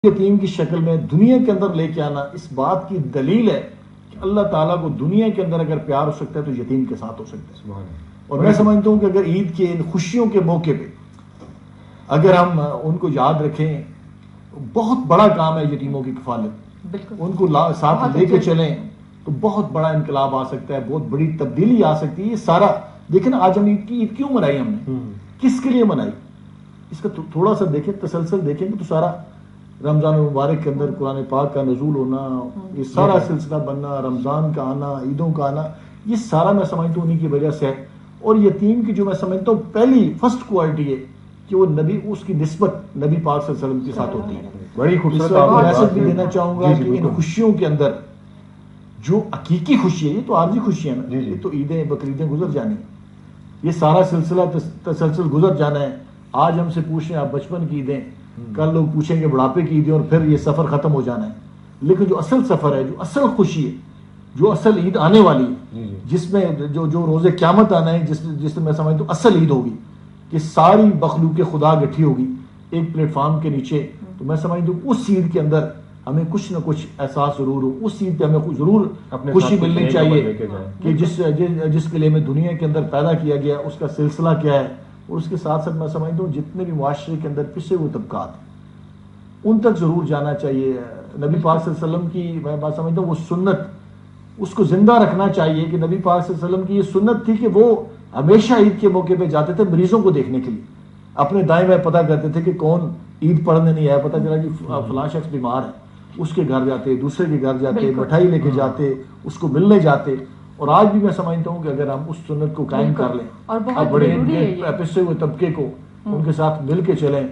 یتیم کی شکل میں دنیا کے اندر لے کے آنا اس بات کی دلیل ہے کہ اللہ تعالیٰ کو دنیا کے اندر اگر پیار ہو سکتا ہے تو یتیم کے ساتھ ہو سکتا ہے. اور میں سمجھتا ہوں کہ اگر عید کے ان خوشیوں کے موقع پہ اگر ہم ان کو یاد رکھیں، بہت بڑا کام ہے یتیموں کی کفالت. ان کو ساتھ لے کے چلیں تو بہت بڑا انقلاب آ سکتا ہے، بہت بڑی تبدیلی آ سکتی ہے. یہ سارا دیکھیں نا، آج ہم عید کیوں منائی، ہم نے کس کے لیے منائی، اس کا تھوڑا سا دیکھیں، تسلسل دیکھیں تو سارا رمضان المبارک کے اندر قرآن پاک کا نزول ہونا، یہ سارا سلسلہ بننا، رمضان کا آنا، عیدوں کا آنا، یہ سارا میں سمجھتا ہوں انہی کی وجہ سے ہے. اور یتیم کی جو میں سمجھتا ہوں پہلی فرسٹ کوالٹی ہے کہ وہ نبی، اس کی نسبت نبی پاک صلی اللہ علیہ وسلم کے ساتھ ہوتی ہے. بڑی خوبصورت میسج بھی دینا چاہوں گا کہ ان خوشیوں کے اندر جو حقیقی خوشی ہے، یہ تو عارضی خوشی ہے نا، یہ تو عیدیں بقرعیدیں گزر جانی، یہ سارا سلسلہ تسلسل گزر جانا ہے. آج ہم سے پوچھ رہے ہیں آپ بچپن کی عیدیں، کل لوگ پوچھیں گے بڑھاپے کی عیدیں، اور پھر یہ سفر ختم ہو جانا ہے. لیکن جو اصل سفر ہے، جو اصل خوشی ہے، جو اصل عید آنے والی ہے، جس میں جو روز قیامت آنا ہے، جس میں سمجھ تو اصل عید ہوگی کہ ساری مخلوق خدا گٹھی ہوگی ایک پلیٹ فارم کے نیچے. تو میں سمجھ دوں اس عید کے اندر ہمیں کچھ نہ کچھ احساس ضرور ہو، اس عید پہ ہمیں ضرور خوشی ملنی چاہیے کہ جس کے لیے ہمیں دنیا کے اندر پیدا کیا گیا اس کا سلسلہ کیا ہے. اور اس کے ساتھ ساتھ میں سمجھتا ہوں جتنے بھی معاشرے کے اندر پسے ہوئے طبقات ہیں ان تک ضرور جانا چاہیے. نبی پاک صلی اللہ علیہ وسلم کی میں بات سمجھتا ہوں وہ سنت، اس کو زندہ رکھنا چاہیے کہ نبی پاک صلی اللہ علیہ وسلم کی یہ سنت تھی کہ وہ ہمیشہ عید کے موقع پہ جاتے تھے مریضوں کو دیکھنے کے لیے. اپنے دائیں بائیں پتہ کرتے تھے کہ کون عید پڑھنے نہیں آیا، پتہ چلا کہ فلاں شخص بیمار ہے، اس کے گھر جاتے، دوسرے کے گھر جاتے، مٹھائی لے کے جاتے، اس کو ملنے جاتے. اور آج بھی میں سمجھتا ہوں کہ اگر ہم اس سنت کو قائم کر لیں اور بڑے پسے ہوئے طبقے کو ان کے ساتھ مل کے چلیں،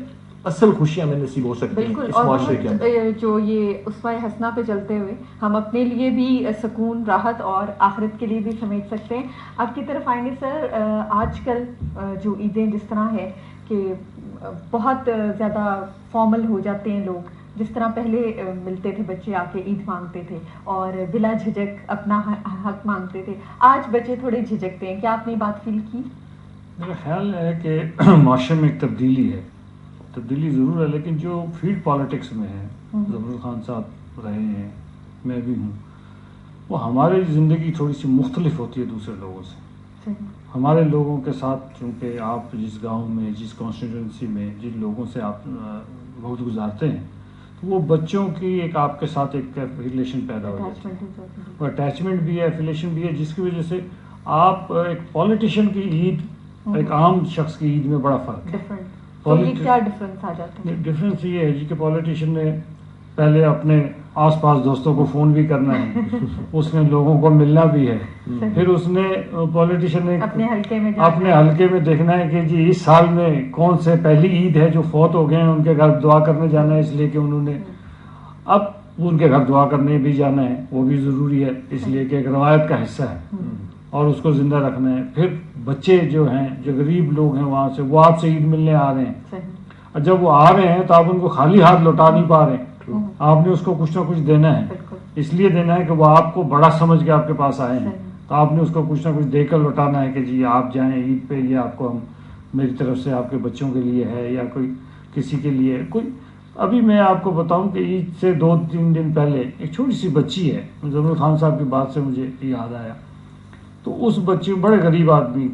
اصل خوشیاں ہمیں نصیب ہو سکتی ہیں اس معاشرے کے اندر. جو یہ اسوہ حسنہ پہ چلتے ہوئے ہم اپنے لیے بھی سکون، راحت اور آخرت کے لیے بھی سمیٹ سکتے ہیں. آپ کی طرف آئیں گے سر. آج کل جو عیدیں جس طرح ہے کہ بہت زیادہ فارمل ہو جاتے ہیں لوگ، جس طرح پہلے ملتے تھے بچے آ کے عید مانگتے تھے اور بلا جھجک اپنا حق مانگتے تھے، آج بچے تھوڑے جھجکتے ہیں. کیا آپ نے بات فیل کی؟ میرا خیال ہے کہ معاشرے میں ایک تبدیلی ہے، تبدیلی ضرور ہے، لیکن جو فیلڈ پالیٹکس میں ہے، ظفر خان صاحب رہے ہیں، میں بھی ہوں، وہ ہماری زندگی تھوڑی سی مختلف ہوتی ہے دوسرے لوگوں سے. ہمارے لوگوں کے ساتھ چونکہ آپ جس گاؤں میں، جس کانسٹیٹوئنسی میں جن لوگوں سے آپ وقت گزارتے ہیں، تو وہ بچوں کی ایک آپ کے ساتھ ایک ریلیشن پیدا ہو جاتی ہے، اور اٹیچمنٹ بھی ہے، ایفیلیشن بھی ہے، جس کی وجہ سے آپ ایک پولیٹیشین کی عید ایک عام شخص کی عید میں بڑا فرق ہے. کیا ڈفرینس آ جاتا ہے؟ ڈفرینس یہ ہے جی کہ پولیٹیشین نے پہلے اپنے آس پاس دوستوں کو فون بھی کرنا ہے، اس نے لوگوں کو ملنا بھی ہے، پھر اس نے پولیٹیشین نے اپنے حلقے میں دیکھنا ہے کہ جی اس سال میں کون سے پہلی عید ہے جو فوت ہو گئے ہیں ان کے گھر دعا کرنے جانا ہے، اس لیے کہ انہوں نے اب ان کے گھر دعا کرنے بھی جانا ہے، وہ بھی ضروری ہے اس لیے کہ ایک روایت کا حصہ ہے اور اس کو زندہ رکھنا ہے. پھر بچے جو ہیں، جو غریب لوگ ہیں وہاں سے، وہ آپ سے عید ملنے آ رہے ہیں، اور جب وہ آ رہے ہیں تو آپ ان کو خالی ہاتھ لوٹا نہیں پا رہے ہیں، آپ نے اس کو کچھ نہ کچھ دینا ہے. اس لیے دینا ہے کہ وہ آپ کو بڑا سمجھ کے آپ کے پاس آئے ہیں، تو آپ نے اس کو کچھ نہ کچھ دے کر لوٹانا ہے کہ جی آپ جائیں عید پہ، یہ آپ کو ہم میری طرف سے آپ کے بچوں کے لیے ہے یا کوئی کسی کے لیے کوئی. ابھی میں آپ کو بتاؤں کہ عید سے 2-3 دن پہلے ایک چھوٹی سی بچی ہے، ظفر خان صاحب کی بات سے مجھے یاد آیا، تو اس بچی بڑے غریب آدمی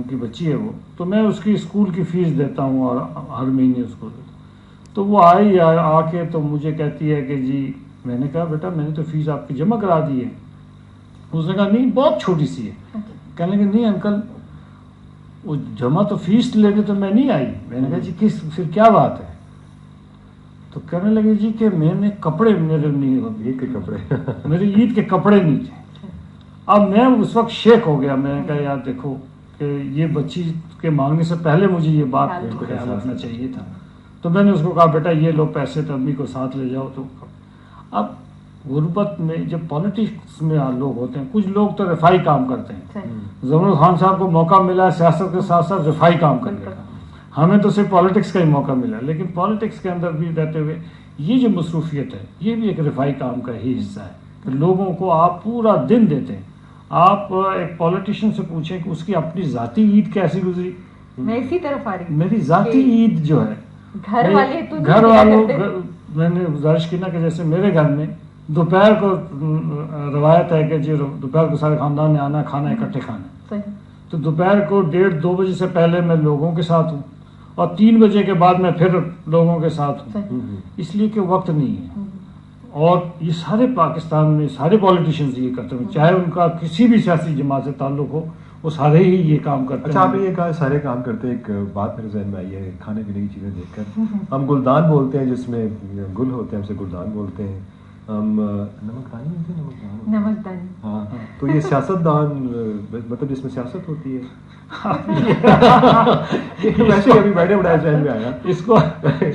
کی بچی ہے وہ، تو میں اس کی اسکول کی فیس دیتا ہوں اور ہر مہینے اس کو دیتا ہوں. تو وہ آئی آ کے تو مجھے کہتی ہے کہ جی، میں نے کہا بیٹا میں نے تو فیس آپ کی جمع کرا دی ہے. اس نے کہا نہیں بہت چھوٹی سی ہے. کہنے لگے نہیں انکل وہ جمع تو فیس لینے تو میں نہیں آئی. میں نے کہا جی پھر کیا بات ہے؟ تو کہنے لگے جی کہ میں نے کپڑے میرے نہیں ہوتے، عید کے کپڑے میرے عید کے کپڑے نہیں تھے. اب میں اس وقت شیک ہو گیا. میں نے کہا یار دیکھو کہ یہ بچی کے مانگنے سے پہلے مجھے یہ بات خیال رکھنا چاہیے تھا. تو میں نے اس کو کہا بیٹا یہ لو پیسے تو امی کو ساتھ لے جاؤ. تو اب غربت میں جب پالیٹکس میں لوگ ہوتے ہیں، کچھ لوگ تو رفائی کام کرتے ہیں. ظفر خان صاحب کو موقع ملا سیاست کے ساتھ ساتھ رفائی کام کرنے کا، ہمیں تو صرف پالیٹکس کا ہی موقع ملا. لیکن پالیٹکس کے اندر بھی رہتے ہوئے یہ جو مصروفیت ہے یہ بھی ایک رفائی کام کا ہی حصہ ہے کہ لوگوں کو آپ پورا دن دیتے ہیں. آپ ایک پولیٹیشین سے پوچھیں کہ اس کی اپنی ذاتی عید کیسی گزری. میں اسی طرف آ رہی ہوں، میری ذاتی عید جو ہے گھر والے تو گھر والوں میں نے گزارش کی نا کہ جیسے میرے گھر میں دوپہر کو روایت ہے کہ جی دوپہر کو سارے خاندان نے آنا کھانا اکٹھے کھانا ہے، تو دوپہر کو 1:30-2 بجے سے پہلے میں لوگوں کے ساتھ ہوں اور 3 بجے کے بعد میں پھر لوگوں کے ساتھ ہوں، اس لیے کہ وقت نہیں ہے. اور یہ سارے پاکستان میں سارے پولیٹیشینز یہ کرتے ہیں، چاہے ان کا کسی بھی سیاسی جماعت سے تعلق ہو، وہ سارے ہی یہ کام کرتے ہیں. اچھا آپ نے یہ کہا سارے کام کرتے ہیں، ایک بات میرے ذہن میں آئی ہے کھانے پینے کی چیزیں دیکھ کر. ہم گلدان بولتے ہیں جس میں گل ہوتے ہیں، ہم سے گلدان بولتے ہیں. ہم نمکدانی ہوتے ہیں، نمکدانی. ہاں، تو یہ سیاست دان مطلب جس میں سیاست ہوتی ہے. ویسے ابھی بیٹھے بڑھائے ذہن میں آیا اس کو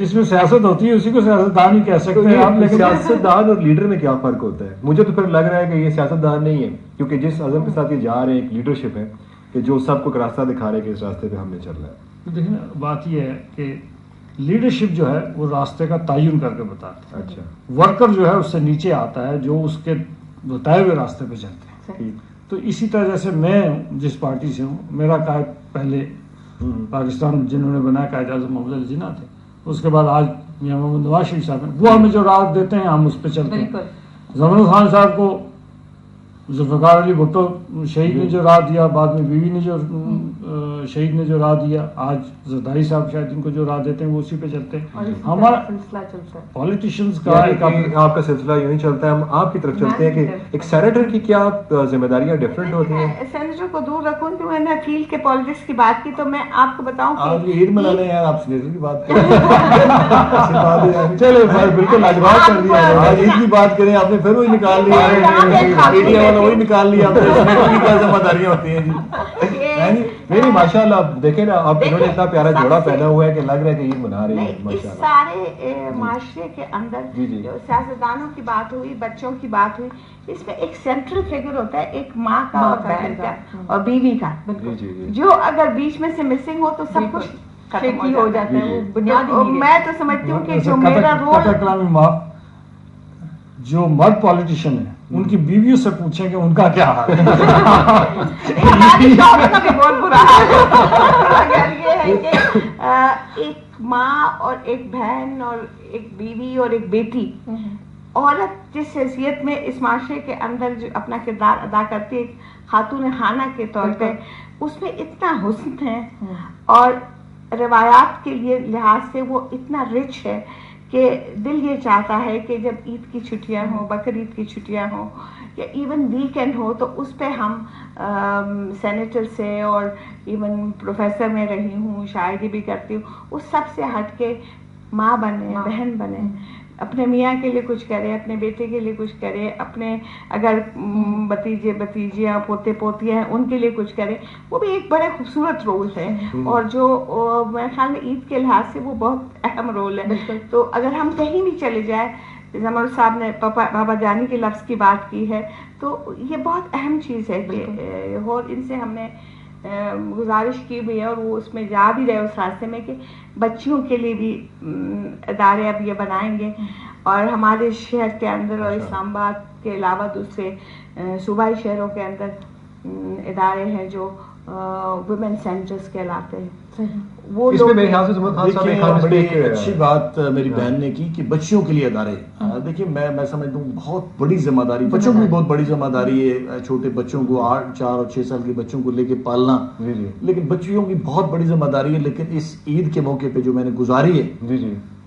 جس میں سیاست ہوتی ہے اسی کو سیاست دان ہی کہہ سکتے ہیں آپ. لیکن سیاست دان اور لیڈر میں کیا فرق ہوتا ہے؟ مجھے تو پھر لگ رہا ہے کہ یہ سیاست دان نہیں ہے، کیونکہ جس عزم کے ساتھ یہ جا رہے ہیں ایک لیڈرشپ ہے کہ جو سب کو راستہ دکھا رہے کہ اس راستے پہ ہم نے چلنا ہے. دیکھیں بات یہ ہے کہ لیڈرشپ جو ہے وہ راستے کا تعین کر کے بتاتا ہے. اچھا، ورکر جو ہے اس سے نیچے آتا ہے جو اس کے بتائے ہوئے راستے پہ چلتے ہیں. تو اسی طرح جیسے میں جس پارٹی سے ہوں، میرا قائد پہلے پاکستان جنہوں نے بنایا قائد اعظم محمد علی جناح تھے، اس کے بعد آج میاں محمد نواز شریف صاحب ہیں، وہ ہمیں جو راہ دیتے ہیں ہم اس پہ چلتے ہیں. زمان خان صاحب کو ذوالفقار علی بھٹو شہید نے جو راہ دیا، بعد میں بیوی نے جو شہید نے جو راہ دیا، آج زرداری صاحب شاید ان کو جو راہ دیتے ہیں وہ اسی پہ چلتے ہیں. ہمارا سلسلہ چلتا ہے پولیٹیشینز کا آپ کا سلسلہ یوں ہی چلتا ہے. ہم آپ کی طرف چلتے ہیں کہ ایک سینیٹر کی کیا ذمہ داریاں ڈفرینٹ ہوتی ہیں. سینیٹر کو دور رکھوں کہ میں نے فیلڈ کے پالیٹکس کی بات کی، تو میں آپ کو بتاؤں آپ کہ عید منا لیں یار، آپ سینیٹر کی بات کریں. چلے بالکل لاجواب کر دیا. آج عید کی بات کریں، آپ نے پھر وہی نکال لیا، میڈیا والا وہی نکال لیا. سینیٹر کی کیا ذمہ داریاں ہوتی ہیں جی؟ نہیں ماشاء اللہ، آپ دیکھیں نا، آپ انہوں نے اتنا پیارا جوڑا پہنا ہوا ہے کہ لگ رہا ہے کہ عید منا رہی ہے. اس سارے معاشرے کے اندر جو سیاستدانوں کی بات ہوئی، بچوں کی بات ہوئی، اس میں ایک سینٹرل فگر ہوتا ہے، ایک ماں کا اور بہن کا اور بیوی کا، جو اگر بیچ میں سے مسنگ ہو تو سب کچھ ختم ہو جاتا ہے. وہ بنیادی میں تو سمجھتی ہوں کہ جو میرا رول، جو مرد پولیٹیشین ہیں ان کی بیویوں سے پوچھیں کہ ان کا کیا حال ہے. ہماری شوہر کا بھی بہت برا حال ہے. اگر یہ ہے کہ ایک ماں اور ایک بہن اور ایک بیوی اور ایک بیٹی، عورت جس حیثیت میں اس معاشرے کے اندر جو اپنا کردار ادا کرتی ہے خاتون خانہ کے طور پہ، اس میں اتنا حسن ہے اور روایات کے لیے لحاظ سے وہ اتنا رچ ہے کہ دل یہ چاہتا ہے کہ جب عید کی چھٹیاں ہوں، بقرعید کی چھٹیاں ہوں یا ایون ویکینڈ ہو، تو اس پہ ہم سینیٹر سے اور ایون پروفیسر میں رہی ہوں، شاعری بھی کرتی ہوں، اس سب سے ہٹ کے ماں بنے، بہن بنے، اپنے میاں کے لیے کچھ کرے، اپنے بیٹے کے لیے کچھ کرے، اپنے اگر بتیجے بتیجیاں پوتے پوتیاں ہیں ان کے لیے کچھ کرے. وہ بھی ایک بڑے خوبصورت رول ہے اور جو میرے خیال میں عید کے لحاظ سے وہ بہت اہم رول ہے. تو اگر ہم کہیں بھی چلے جائیں، زمر صاحب نے بابا جانی کے لفظ کی بات کی ہے، تو یہ بہت اہم چیز ہے کہ اور ان سے ہم نے گزارش کی بھی ہے اور وہ اس میں جا بھی رہے اس راستے میں کہ بچیوں کے لیے بھی ادارے اب یہ بنائیں گے. اور ہمارے شہر کے اندر اور اسلام آباد کے علاوہ دوسرے صوبائی شہروں کے اندر ادارے ہیں جو ویمن سینٹرز کہلاتے ہیں. وہ اس میں میرے خیال سے زمان خان صاحب دیکھیں بڑی اچھی بات میری بہن نے کی کہ بچیوں کے لیے ادارے. دیکھیے میں سمجھتا ہوں بہت بڑی ذمہ داری، بچوں کی بہت بڑی ذمہ داری ہے. چھوٹے بچوں کو 8، 4 اور 6 سال کے بچوں کو لے کے پالنا، لیکن بچیوں کی بہت بڑی ذمہ داری ہے. لیکن اس عید کے موقع پہ جو میں نے گزاری ہے،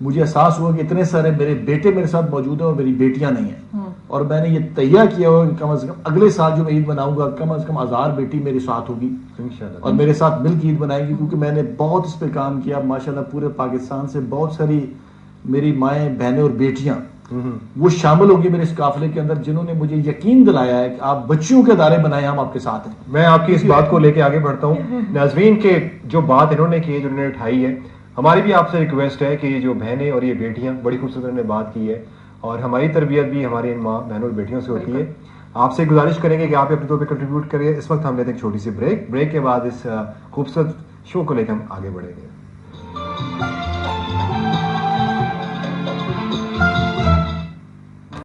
مجھے احساس ہوا کہ اتنے سارے میرے بیٹے میرے ساتھ موجود ہیں اور میری بیٹیاں نہیں ہیں. اور میں نے یہ تیار کیا ہوا کہ کم از کم اگلے سال جو میں عید مناؤں گا کم از کم 1000 بیٹی میرے ساتھ ہوگی اور میرے ساتھ مل کے عید منائیں گی. کیونکہ میں نے بہت اس پہ کام کیا ماشاءاللہ. پورے پاکستان سے بہت ساری میری مائیں، بہنیں اور بیٹیاں وہ شامل ہوگی میرے اس قافلے کے اندر، جنہوں نے مجھے یقین دلایا ہے کہ آپ بچیوں کے ادارے بنائیں، ہم آپ کے ساتھ ہیں. میں آپ کی اس بات کو لے کے آگے بڑھتا ہوں. ناظرین کے جو بات انہوں نے کی، جو انہوں نے اٹھائی ہے، ہماری بھی آپ سے ریکویسٹ ہے کہ یہ جو بہنیں اور یہ بیٹیاں، بڑی خوبصورت انہوں نے بات کی ہے اور ہماری تربیت بھی ہماری ان ماں بہنوں اور بیٹیوں سے ہوتی ہے. آپ سے گزارش کریں گے کہ آپ اپنے طور پہ کنٹریبیوٹ کریں. اس وقت ہم لیتے ہیں ایک چھوٹی سی بریک کے بعد اس خوبصورت شو کو لے کے ہم آگے بڑھیں گے.